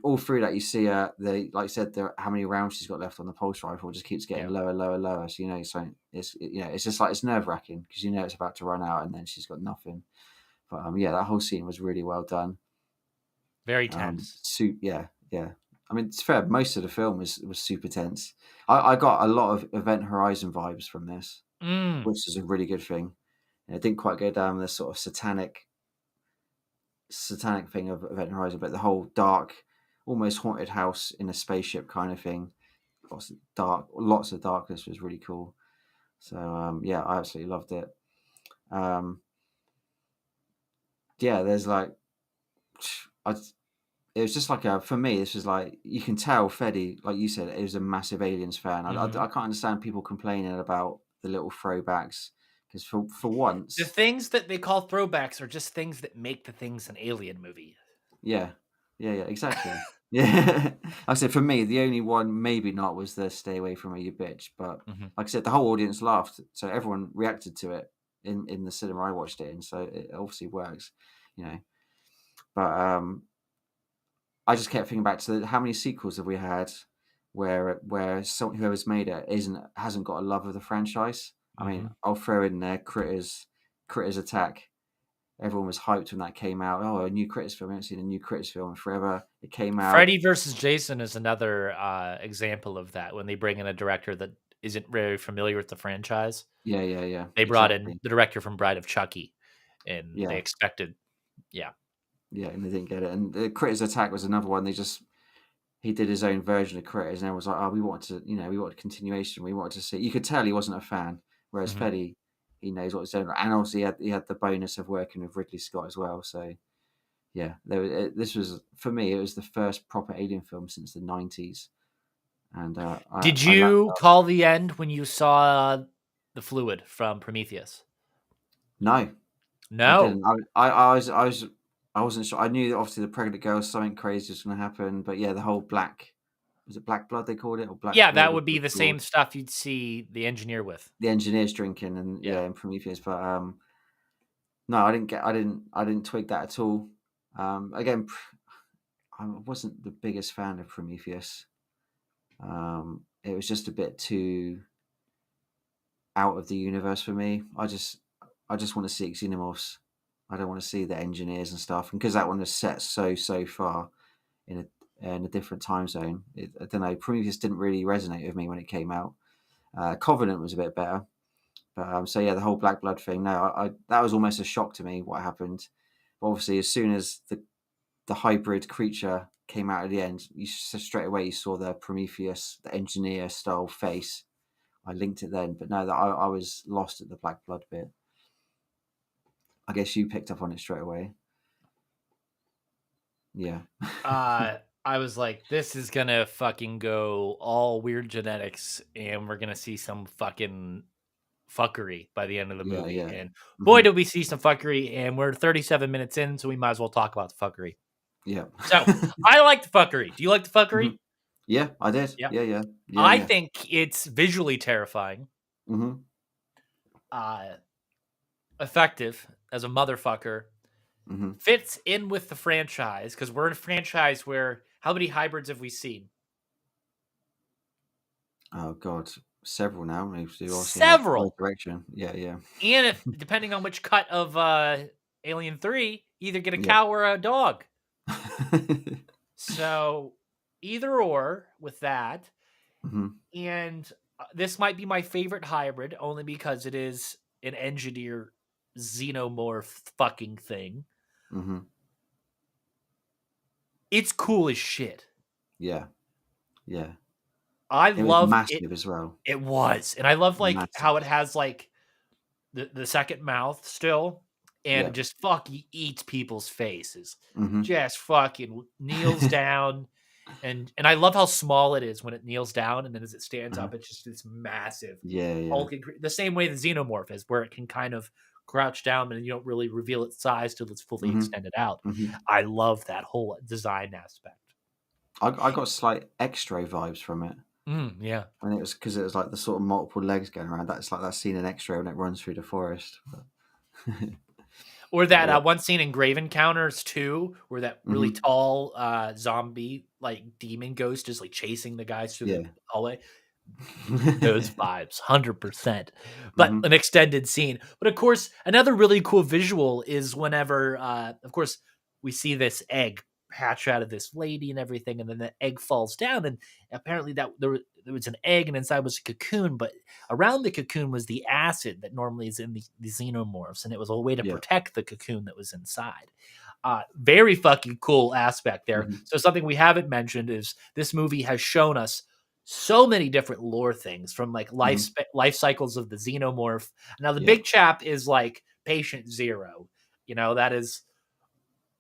all through that you see the like I said how many rounds she's got left on the pulse rifle just keeps getting Yeah. lower. So you know, it's just like it's nerve wracking because you know it's about to run out, and then she's got nothing. But yeah, that whole scene was really well done. Very tense. Yeah, yeah. I mean, it's fair. Most of the film was super tense. I got a lot of Event Horizon vibes from this, Mm. which is a really good thing. And it didn't quite go down this sort of satanic thing of Event Horizon, but the whole dark, almost haunted house in a spaceship kind of thing. Lots of darkness was really cool. So yeah, I absolutely loved it. Yeah, there's like, I it was just like for me, this was like, you can tell Freddy, like you said, he was a massive Aliens fan. I Mhm. can't understand people complaining about the little throwbacks because for The once, things that they call throwbacks are just things that make the things an alien movie. yeah, exactly. Yeah, like I said, for me, the only one maybe not was the "Stay away from her, you bitch." But Mhm. like I said, the whole audience laughed, so everyone reacted to it. in the cinema I watched it in, so it obviously works, you know. But I just kept thinking back to how many sequels have we had where whoever's made it hasn't got a love of the franchise. I mean, I'll throw in there Critters Attack. Everyone was hyped when that came out. Oh, a new Critters film. I haven't seen a new Critters film in forever. It came out. Freddy versus Jason is another example of that, when they bring in a director that isn't very familiar with the franchise. Yeah. They brought in the director from Bride of Chucky, and they expected, yeah, and they didn't get it. And the Critters Attack was another one. He did his own version of Critters, and everyone was like, "Oh, we wanted a continuation. We wanted to see." You could tell he wasn't a fan, whereas Freddy, he knows what he's doing, and obviously he had the bonus of working with Ridley Scott as well. So yeah, this was, for me, it was the first proper Alien film since the 90s. And did you call the end when you saw the fluid from Prometheus? No, I didn't. I wasn't sure. I knew that obviously the pregnant girl, something crazy was going to happen, but yeah, the whole was it black blood they called it, or black? Yeah, that would be the same stuff you'd see the engineer with. The engineers drinking, and in Prometheus, but no, I didn't twig that at all. Again, I wasn't the biggest fan of Prometheus. It was just a bit too out of the universe for me. I just want to see xenomorphs. I don't want to see the engineers and stuff. And because that one was set so far in a different time zone, I don't know. Prometheus didn't really resonate with me when it came out. Covenant was a bit better, but so yeah, the whole black blood thing. No, that was almost a shock to me what happened. But obviously, as soon as the hybrid creature came out at the end, straight away you saw the Prometheus, the engineer style face. I linked it then, but no, I was lost at the black blood bit. I guess you picked up on it straight away. Yeah. I was like, this is gonna fucking go all weird genetics, and we're gonna see some fucking fuckery by the end of the movie. Yeah. And boy, did we see some fuckery, and we're 37 minutes in, so we might as well talk about the fuckery. Yeah. So I like the fuckery. Do you like the fuckery? Yeah, I did. Yeah. I think it's visually terrifying. Effective as a motherfucker. Fits in with the franchise, because we're in a franchise where, how many hybrids have we seen? Oh God, several now. Several. Direction. Yeah. And if, depending on which cut of Alien 3, either get a cow or a dog. So either or with that. And this might be my favorite hybrid, only because it is an engineer xenomorph fucking thing. It's cool as shit. Yeah. I love massive as well. It was, and I love how it has like the second mouth still, and just fucking eats people's faces. Just fucking kneels down, and I love how small it is when it kneels down, and then as it stands up, it's just this massive. Hulking, the same way the xenomorph is, where it can kind of crouch down and you don't really reveal its size till it's fully extended out. I love that whole design aspect. I got slight X-ray vibes from it. Yeah, and it was because it was like the sort of multiple legs going around. That's like that scene in X-ray when it runs through the forest. Or that one scene in Grave Encounters 2, where that really tall zombie like demon ghost is like chasing the guys through the hallway. Those vibes, 100%. But an extended scene. But of course, another really cool visual is whenever, of course, we see this egg hatch out of this lady and everything, and then the egg falls down, and apparently that there was an egg, and inside was a cocoon, but around the cocoon was the acid that normally is in the xenomorphs, and it was a way to protect the cocoon that was inside. Very fucking cool aspect there. So something we haven't mentioned is this movie has shown us so many different lore things, from like life cycles of the xenomorph. Now the big chap is like patient zero, that is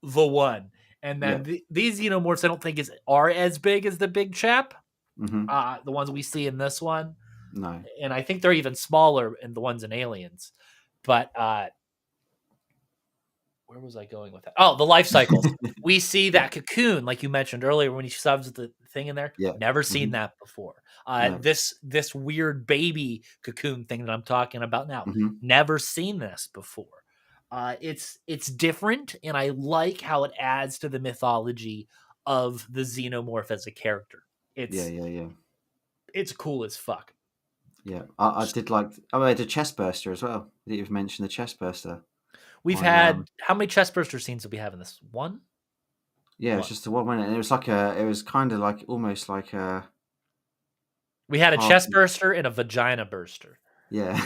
the one. And then these xenomorphs I don't think are as big as the big chap, the ones we see in this one. No. And I think they're even smaller in the ones in Aliens. But where was I going with that? Oh, the life cycles. We see that cocoon, like you mentioned earlier, when he shoves the thing in there. Yeah. Never seen Mhm. that before. No. This weird baby cocoon thing that I'm talking about now. Mhm. Never seen this before. It's different, and I like how it adds to the mythology of the xenomorph as a character. Yeah, It's yeah, yeah. it's cool as fuck. Yeah. I did like I had a chest burster as well. You've mentioned the chest burster We've on had how many chest burster scenes did we have in this? One? yeah, it's One. just the one minute. And it was like it was kind of like almost like a We had a half chest burster and a vagina burster. yeah.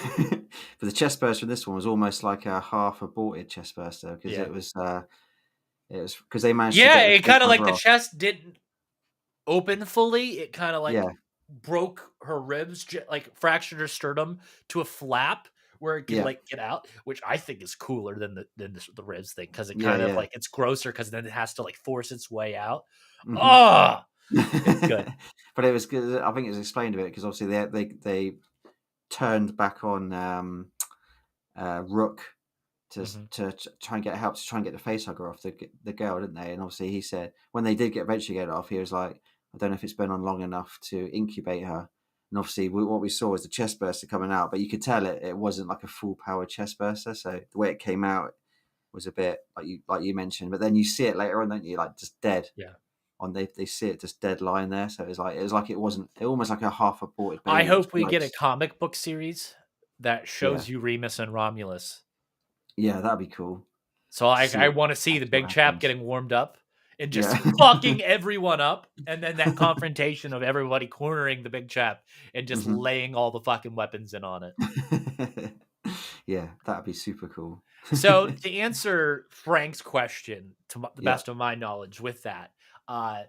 But the chest burster in this one was almost like a half aborted chest burster because Yeah. it was because they managed to Yeah, get the it face kinda like hugger the off. chest didn't open fully, it kinda, like, Yeah, broke her ribs, like, fractured her sternum to a flap where it could, yeah, like, get out, which I think is cooler than the ribs thing because it yeah, kind of, yeah. like it's grosser because then it has to, like, force its way out. Mhm. Oh, it's good. But it was good. I think it was explained a bit because obviously they turned back on Rook Mhm. to try and get help to try and get the face hugger off the girl, didn't they? And obviously he said when they did eventually get it off, he was like, I don't know if it's been on long enough to incubate her. And obviously what we saw was the chest burster coming out, but you could tell it wasn't like a full power chest burster. So the way it came out was a bit like you mentioned, but then you see it later on, don't you? Like just dead Yeah. on they see it just dead lying there. So it wasn't it almost like a half aborted I baby, which hope we like get a comic book series that yeah shows you Remus and Romulus. yeah that'd be cool So to I see wanna see the what big chap happens. getting warmed up and just Yeah. fucking everyone up, and then that confrontation of everybody cornering the big chap and just Mhm. laying all the fucking weapons in on it. Yeah, that'd be super cool. So, to answer Frank's question, to the Yeah. best of my knowledge with that, uh,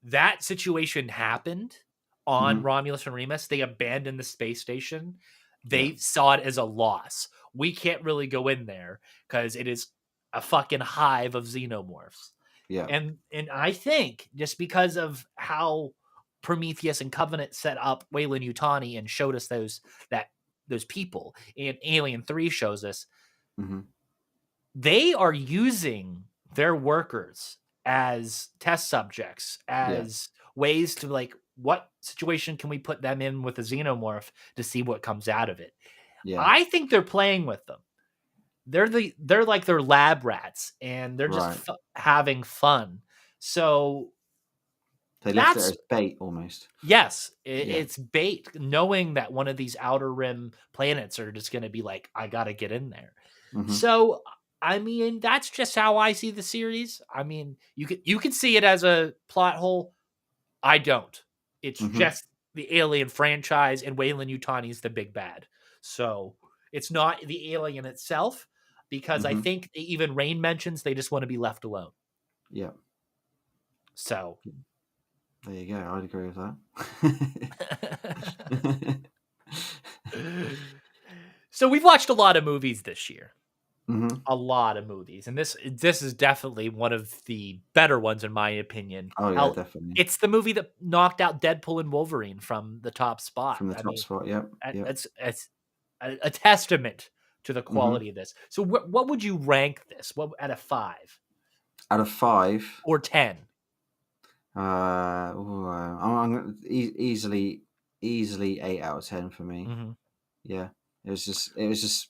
that situation happened on Mhm. Romulus and Remus. They abandoned the space station. Yeah. They saw it as a loss. We can't really go in there because it is a fucking hive of xenomorphs. Yeah. And I think just because of how Prometheus and Covenant set up Weyland Yutani and showed us those people, and Alien 3 shows us, Mhm. they are using their workers as test subjects, Yeah. as ways to like, what situation can we put them in with a xenomorph to see what comes out of it? Yeah. I think they're playing with them. They're like their lab rats, and they're just Right. having fun. So They left it that's as bait almost. yes, Yeah. it's bait, knowing that one of these outer rim planets are just going to be like, I got to get in there. Mhm. So, I mean, that's just how I see the series. I mean, you can see it as a plot hole. I don't. It's Mhm. just the Alien franchise, and Weyland Yutani is the big bad. So it's not the alien itself, because I Mhm. think even Rain mentions they just want to be left alone. Yeah. So There you go. I'd agree with that. so we've watched a lot of movies this year. Mhm. A lot of movies, and this is definitely one of the better ones in my opinion. Oh yeah, Hell, definitely. it's the movie that knocked out Deadpool and Wolverine from the top spot. From the I top mean, spot. Yep. Yep. it's a testament to the Mhm. quality of this. So what would you rank this? What out of 5 Out of 5, or 10? easily 8 out of 10 for me. Mhm. Yeah. It was just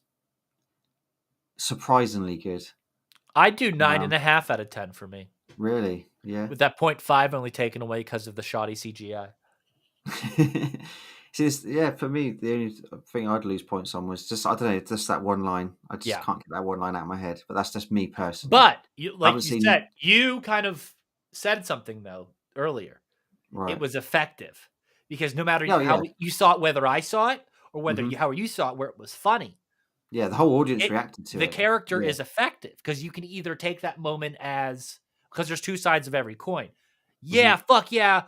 surprisingly good. I'd do nine and Um, a half out of 10 for me, really, yeah. with that point 0.5 only taken away because of the shoddy CGI. See, yeah, for me, the only thing I'd lose points on was just I don't know, just that one line. I just Yeah. can't get that one line out of my head. But that's just me personally. But you, I haven't like you seen said, you kind of said something though earlier. It right. was effective because no matter No, how yeah, you saw it, whether I saw it or whether hmm how you saw it, where it was funny, yeah. The whole audience it reacted to the it. character Yeah, is effective because you can either take that moment as, because there's two sides of every coin. hmm Yeah, fuck yeah,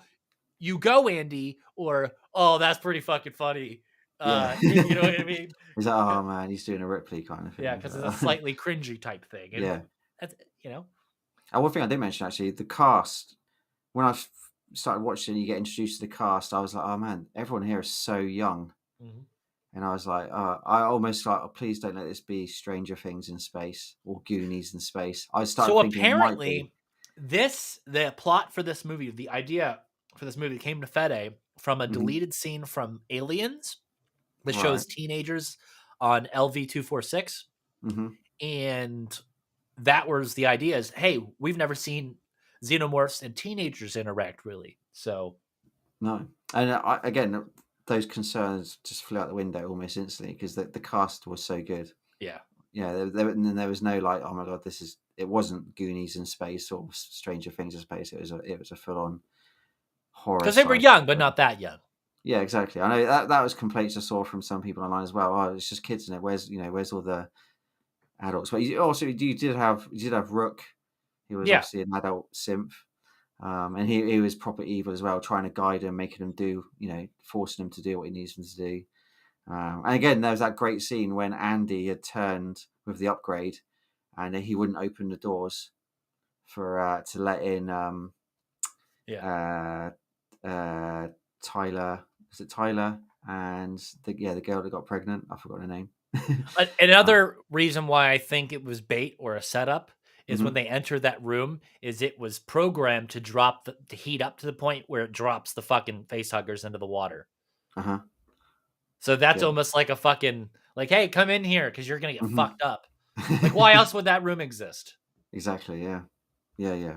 you go, Andy, or oh, that's pretty fucking funny. yeah. You know what I mean? He's like, oh man, he's doing a Ripley kind of Yeah, thing. because it's a slightly cringy type thing, and Yeah. that's you know. And one thing I did mention actually, the cast. When I started watching, you get introduced to the cast. I was like, oh man, everyone here is so young. Mhm. And I was like, I almost like, oh, please don't let this be Stranger Things in space or Goonies in space. I started So thinking it might be. apparently, the plot for this movie, the idea for this movie came to Fede from a Hmm. deleted scene from Aliens that Right. shows teenagers on LV-246, Hmm. and that was the idea is, hey, we've never seen xenomorphs and teenagers interact really. So No. And again, those concerns just flew out the window almost instantly because the cast was so good. yeah. Yeah, and then there was no like, oh my god, this is. It wasn't Goonies in space or Stranger Things in space. It was a full on horror Because they were sci. young, but not that young. Yeah, exactly. I know that was complaints I saw from some people online as well. Oh, it's just kids in it. Where's all the adults? But you did have Rook. He was Yeah. obviously an adult synth, and he was proper evil as well, trying to guide him, making him do, forcing him to do what he needs him to do. And again, there was that great scene when Andy had turned with the upgrade, and he wouldn't open the doors for to let in Yeah. uh, uh, Tyler. Was it Tyler and the girl that got pregnant? I forgot her name. uh, Another reason why I think it was bait or a setup is when mhm. they enter that room, is it was programmed to drop the heat up to the point where it drops the fucking face huggers into the water. Uh-huh. So that's Yeah. almost like a fucking like, hey, come in here because you're gonna get Mhm. fucked up. Like, why else would that room exist? Exactly. Yeah. Yeah. Yeah.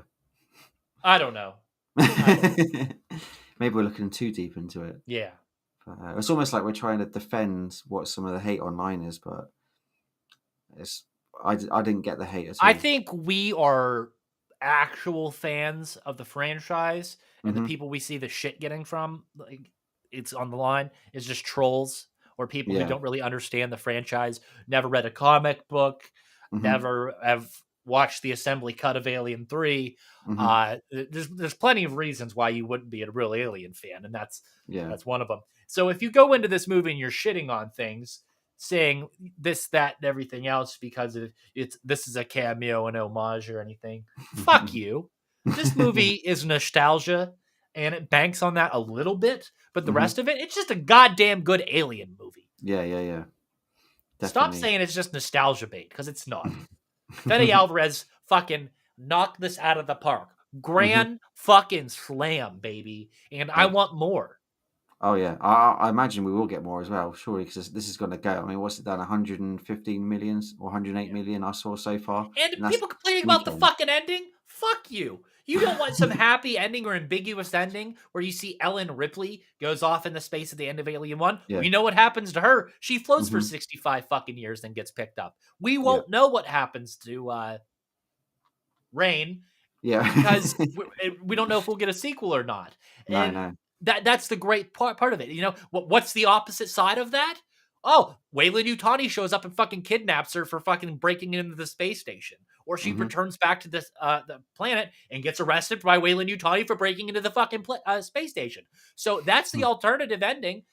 I don't know. I don't. Maybe we're looking too deep into it. Yeah. But, it's almost like we're trying to defend what some of the hate online is, but it's I didn't get the hate at I all. think we are actual fans of the franchise, and the Hmm. people we see the shit getting from, like, it's on the line, is just trolls or people who Yeah. don't really understand the franchise, never read a comic book, Hmm. never have watched the assembly cut of Alien 3. Hmm. There's plenty of reasons why you wouldn't be a real Alien fan, and Yeah. that's one of them. So if you go into this movie and you're shitting on things, saying this, that, and everything else because this is a cameo and homage or anything. Fuck you. This movie is nostalgia and it banks on that a little bit, but the Hmm. rest of it, it's just a goddamn good Alien movie. Yeah. Yeah. Yeah. Stop Definitely. saying it's just nostalgia bait because it's not. Fede Alvarez fucking knocked this out of the park. Hmm. Grand fucking slam, baby. And I Yeah. want more. Oh yeah. I imagine we will get more as well, surely, because this is going to go. I mean, what's it done? 115 million or 108 Yeah. million I saw so far, And and that's people complaining about the weekend. fucking ending? Fuck you. You don't want some happy ending or ambiguous ending where you see Ellen Ripley goes off in the space at the end of Alien 1? Yeah. We know what happens to her. She floats for Hmm. 65 fucking years and gets picked up. We Yeah. won't know what happens to Rain Yeah. because we don't know if we'll get a sequel or not. No. And No. that's the great part of it. You know, what's the opposite side of that? Oh, Weyland Yutani shows up and fucking kidnaps her for fucking breaking into the space station. Or she Hmm. returns back to this the planet and gets arrested by Weyland Yutani for breaking into the fucking space station. So that's the alternative ending.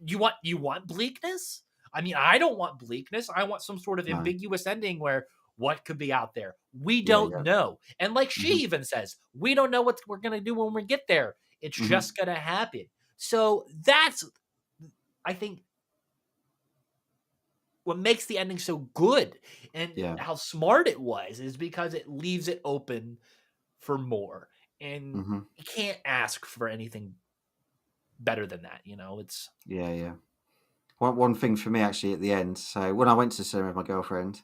You want bleakness? I mean, I don't want bleakness. I want some sort of No. ambiguous ending where what could be out there? We Yeah. don't Yeah. know. And like she Hmm. even says, we don't know what we're going to do when we get there. It's Hmm. just going to happen. So that's, I think, what makes the ending so good and Yeah. how smart it was is because it leaves it open for more. And Hmm. you can't ask for anything better than that. It's Yeah. Yeah. One thing for me actually at the end. So when I went to the cinema with my girlfriend,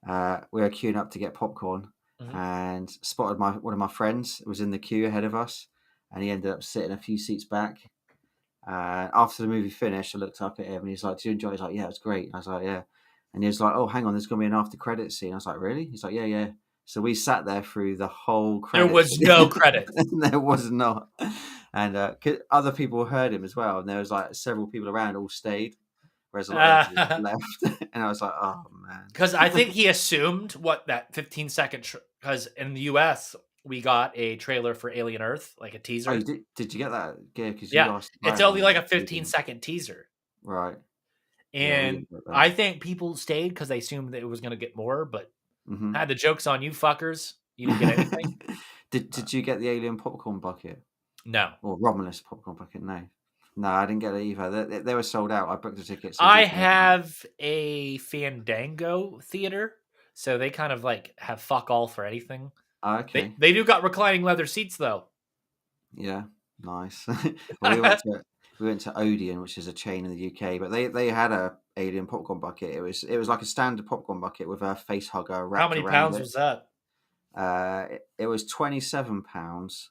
we were queuing up to get popcorn, mhm. and spotted one of my friends was in the queue ahead of us, and he ended up sitting a few seats back. After the movie finished, I looked up at him and he's like, "Do you enjoy it?" He's like, "Yeah, it was great." I was like, "Yeah," and he was like, "Oh, hang on, there's gonna be an after credit scene." I was like, "Really?" He's like, "Yeah, yeah." So we sat there through the whole There credits. was no credit. And there was not, and other people heard him as well, and there was like several people around, all stayed, whereas a lot of them just left. And I was like, "Oh Because I man." think he assumed what that 15-second, because in the US, we got a trailer for Alien Earth, like a Oh, you teaser. did? Did you get that? Yeah, because you Yeah, asked it's about it only on like a the 15-second teaser. right. Yeah, we And didn't get that. I think people stayed because they assumed that it was going to get more, but Hmm. had the joke's on you fuckers. You didn't get anything. Did you get the alien popcorn bucket No. or Romulus popcorn bucket? No. No, I didn't get it either. They were sold out. I booked the tickets a I week ahead. have a Fandango theater, so they kind of like have fuck all for anything. Oh, They okay. they do got reclining leather seats though. Yeah, nice. Well, we went to Odeon, which is a chain in the UK, but they had a alien popcorn bucket. It was like a standard popcorn bucket with a face hugger How wrapped many around pounds it. was that? It was £27.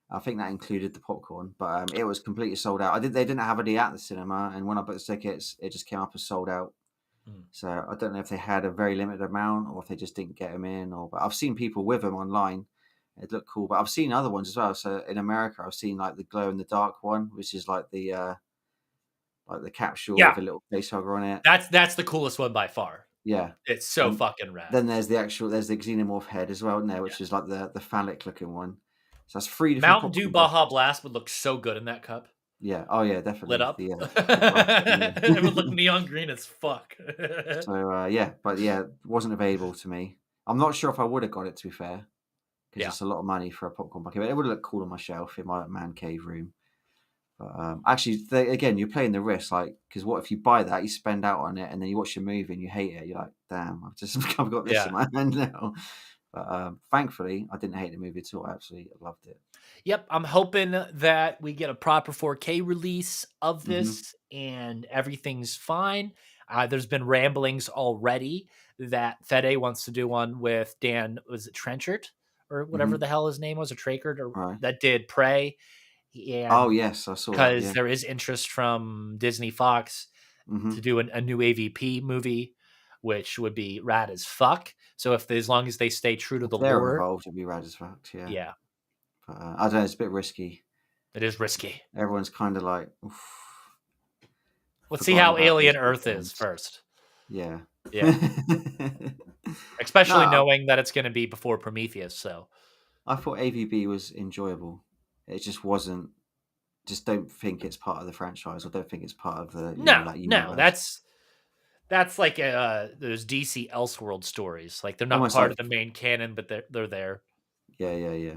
I think that included the popcorn, but it was completely sold out. They didn't have any at the cinema, and when I booked the tickets, it just came up as sold out. Hmm. So I don't know if they had a very limited amount or if they just didn't get them in. But I've seen people with them online. It looked cool, but I've seen other ones as well. So in America, I've seen like the glow in the dark one, which is like the capsule Yeah, with a little face hugger on it. that's the coolest one by far. Yeah, It's so and fucking rad. then there's the xenomorph head as well in there, Yeah. which is like the phallic looking one. So that's three different Mountain Dew popcorn Baja buckets. Blast would look so good in that cup. Yeah. Oh yeah, Lit definitely. up. The glass one, It would look yeah. neon green as fuck. So yeah, but yeah, it wasn't available to me. I'm not sure if I would have got it, to be fair, because Yeah. it's a lot of money for a popcorn bucket. But it would have looked cool on my shelf in my man cave room. But actually, again, you're playing the risk, like, because what if you buy that, you spend out on it, and then you watch your movie and you hate it? You're like, damn, I've got this Yeah. in my hand now. But thankfully, I didn't hate the movie at all. I absolutely loved it. Yep, I'm hoping that we get a proper 4K release of Hmm. this and everything's fine. There's been ramblings already that Fede wants to do one with Dan, was it Trenchard or whatever Hmm. the hell his name was, or Trakert, or Right. that did Prey, Oh and yes, I saw that. because Yeah. there is interest from Disney Fox Hmm. to do a new AVP movie, which would be rad as fuck. So as long as they stay true to If the they're lore, involved, it'd be rad as fuck. Yeah. yeah, But I don't know. It's a bit risky. it is risky. Everyone's kind of like, oof, Let's see forgotten how about those Alien big Earth is films. first. Yeah. Yeah. Especially No, knowing that it's going to be before Prometheus. So I thought AVB was enjoyable. It just wasn't. Just don't think it's part of the franchise, or don't think it's part of the no, that no, universe. that's like those DC Elseworld stories. Like they're not Almost part like of the main canon, but they're there. yeah, yeah, yeah,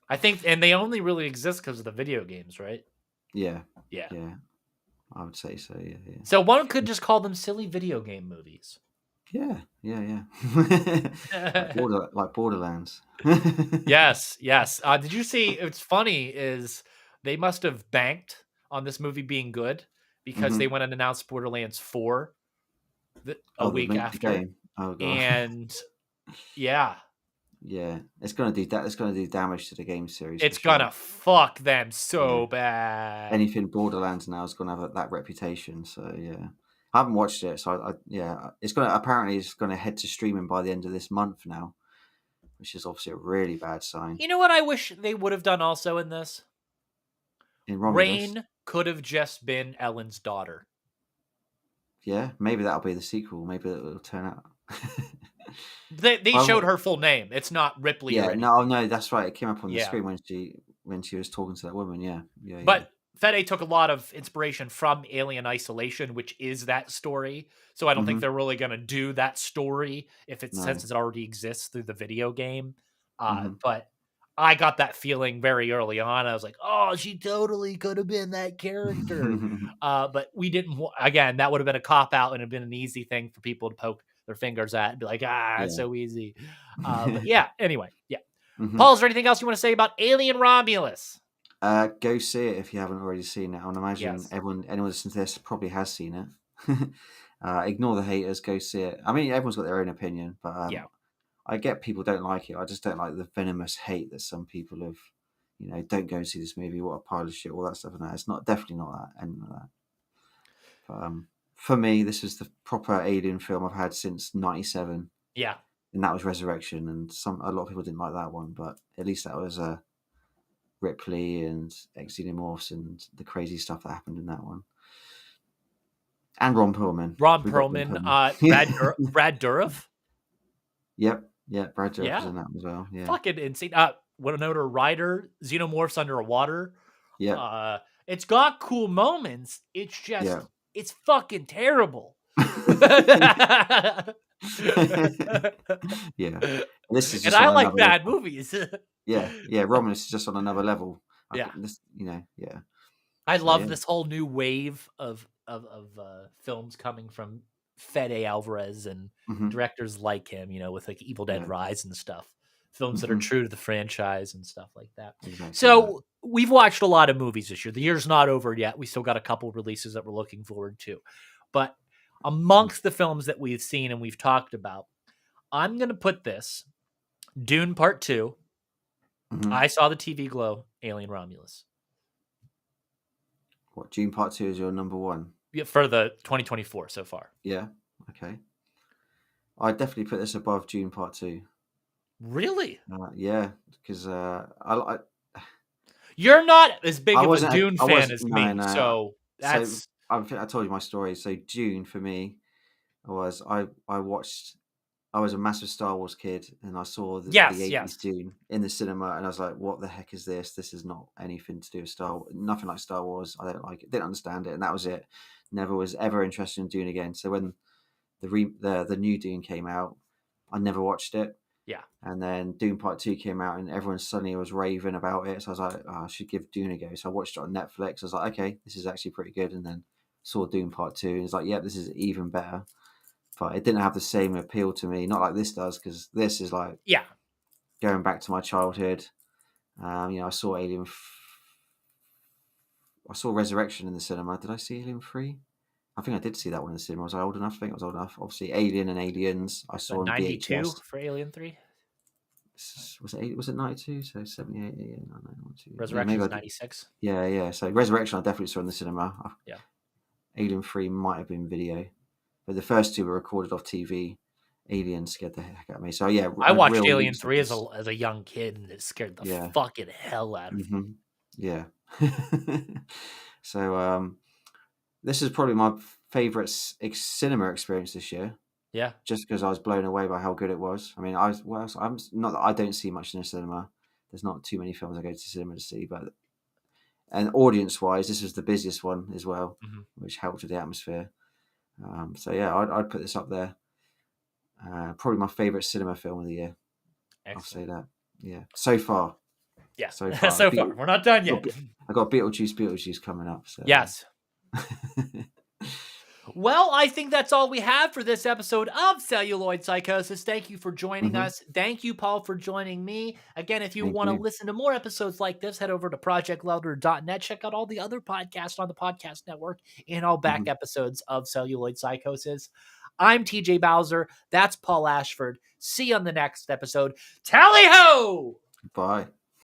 I think, and they only really exist because of the video games, right? yeah, Yeah. yeah. I would say so. Yeah, yeah, So one could just call them silly video game movies. yeah, yeah, yeah. like Borderlands. Yes, yes. Did you see? It's funny is they must have banked on this movie being good because they Hmm. went and announced Borderlands 4 a Oh, week the after, game. Oh god. and yeah, Yeah, it's gonna do that. It's gonna do damage to the game series for it's sure. gonna fuck them Yeah, so bad. anything Borderlands now is gonna have that reputation. So yeah, I haven't watched it. So yeah, it's gonna head to streaming by the end of this month now, which is obviously a really bad sign. You know what I wish they would have done also in this? In Romulus, Rain could have just been Ellen's daughter. yeah, maybe that'll be the sequel. Maybe it'll turn out. They I showed w- her full name. It's not Ripley or yeah, anything. no, that's right. It came up on the Yeah. screen when she was talking to that woman. Yeah, yeah, yeah. But Fede took a lot of inspiration from Alien Isolation, which is that story. So I don't think Hmm. they're really going to do that story since No. it already exists through the video game. Hmm. But I got that feeling very early on. I was like, oh, she totally could have been that character. But we didn't. Again, that would have been a cop out and have been an easy thing for people to poke their fingers at and be like, it's Yeah. so easy. But yeah, anyway, yeah. Hmm. Paul, is there anything else you want to say about Alien Romulus? Go see it if you haven't already seen it. I imagine Yes. anyone listening to this probably has seen it. Ignore the haters. Go see it. I mean, everyone's got their own opinion, but Yeah. I get people don't like it. I just don't like the venomous hate that some people have. Don't go and see this movie. What a pile of shit. All that stuff. And that. It's definitely not that. And that. But for me, this is the proper Alien film I've had since '97, Yeah. and that was Resurrection. And a lot of people didn't like that one, but at least that was Ripley and Xenomorphs and the crazy stuff that happened in that one. And Ron Perlman. Ron We got Ron Perlman, Perlman. Brad Dourif. Yep. Yeah, Brad Dourif was Yeah. in that as well. Yeah. Fucking insane. Winona Ryder, Xenomorphs Underwater. Yeah. It's got cool moments. It's just, Yeah. it's fucking terrible. Yeah. This is And just I on like another bad level. movies. Yeah. Yeah. Romulus is just on another level. Yeah. Yeah. I So love yeah. this whole new wave of films coming from Fede Alvarez and Hmm. directors like him, with like Evil Dead Yeah. Rise and stuff. Films that are Hmm. true to the franchise and stuff like that. Exactly that. So we've watched a lot of movies this year. The year's not over yet. We still got a couple releases that we're looking forward to. But amongst the films that we've seen and we've talked about, I'm going to put this Dune Part 2. Hmm. I saw the TV Glow, Alien Romulus. What, June Part 2 is your number one? Yeah, for the 2024 so far. Yeah. Okay. I'd definitely put this above June Part 2. Really? Yeah, because You're not as big I of a wasn't. Dune I fan was as no, me, no. so So that's I think I told you my story. So June for me was I watched. I was a massive Star Wars kid, and I saw the yes, 80s yes. Dune in the cinema, and I was like, "What the heck is this? This is not anything to do with nothing like Star Wars. I don't like it. Didn't understand it, and that was it. Never was ever interested in Dune again. So when the new Dune came out, I never watched it. Yeah. And then Dune Part 2 came out, and everyone suddenly was raving about it. So I was like, oh, I should give Dune a go. So I watched it on Netflix. I was like, okay, this is actually pretty good. And then saw Dune Part 2, and it's like, yeah, this is even better. But it didn't have the same appeal to me, not like this does, because this is like Yeah. going back to my childhood. I saw I saw Resurrection in the cinema. Did I see Alien 3? I think I did see that one in the cinema. Was I old enough? I think I was old enough. Obviously, Alien and Aliens, I The saw on 92 VHS. for Alien 3. Was it 92? So 78, 88, 99, 92. Yeah, maybe I Resurrection's did. 96. Yeah, yeah. So Resurrection, I definitely saw in the cinema. Yeah. Alien 3 might have been video, but the first two were recorded off TV. Alien scared the heck out of me. So yeah, I a watched real Alien leaps 3 like as this. a young kid and it scared the Yeah. fucking hell out of me. Yeah. So this is probably my favorite cinema experience this year, Yeah. just because I was blown away by how good it was. I mean, I'm not that I don't see much in the cinema. There's not too many films I go to cinema to see, but and audience-wise, this was the busiest one as well, Mhm. which helped with the atmosphere. So yeah, I'd put this up there. Probably my favorite cinema film of the year. I'll say Excellent. that. Yeah, so far. Yeah. So far. So far. We're not done yet. I got Beetlejuice coming up. So Yes. Well, I think that's all we have for this episode of Celluloid Psychosis. Thank you for joining us. Thank you, Paul, for joining me. Again, if you Thank want to you. listen to more episodes like this, head over to projectlouder.net. Check out all the other podcasts on the podcast network and all back episodes of Celluloid Psychosis. I'm TJ Bowser. That's Paul Ashford. See you on the next episode. Tally ho! Bye.